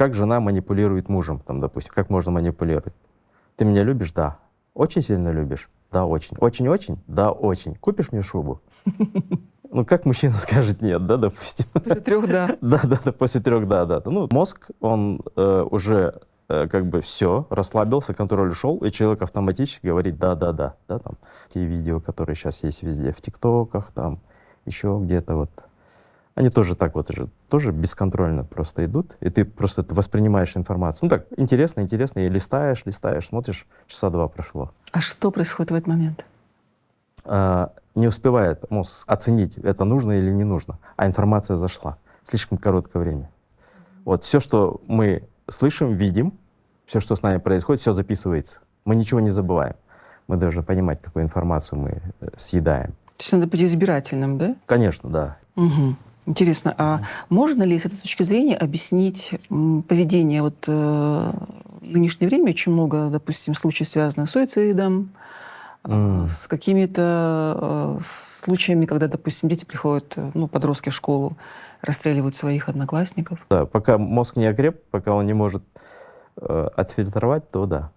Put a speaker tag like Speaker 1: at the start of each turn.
Speaker 1: как жена манипулирует мужем, там, допустим, как можно манипулировать. Ты меня любишь? Да. Очень сильно любишь? Да, очень. Очень-очень? Да, очень. Купишь мне шубу? Ну, как мужчина скажет нет, да, допустим?
Speaker 2: После 3 «да».
Speaker 1: Да, после 3 да. Ну, мозг, он уже как бы все, расслабился, контроль ушел, и человек автоматически говорит да, там. Те видео, которые сейчас есть везде, в ТикТоках, там, еще где-то вот. Они тоже так вот же, тоже бесконтрольно просто идут, и ты просто воспринимаешь информацию. Ну так, интересно, и листаешь, смотришь, часа 2 прошло.
Speaker 2: А что происходит в этот момент?
Speaker 1: Не успевает мозг оценить, это нужно или не нужно, а информация зашла. Слишком короткое время. Вот все, что мы слышим, видим, все, что с нами происходит, все записывается. Мы ничего не забываем. Мы должны понимать, какую информацию мы съедаем.
Speaker 2: То есть надо быть избирательным, да?
Speaker 1: Конечно, да.
Speaker 2: Угу. Интересно, а можно ли с этой точки зрения объяснить поведение вот в нынешнее время очень много, допустим, случаев, связанных с суицидом, с какими-то случаями, когда, допустим, дети приходят, ну, подростки в школу, расстреливают своих одноклассников?
Speaker 1: Да, пока мозг не окреп, пока он не может отфильтровать, то да.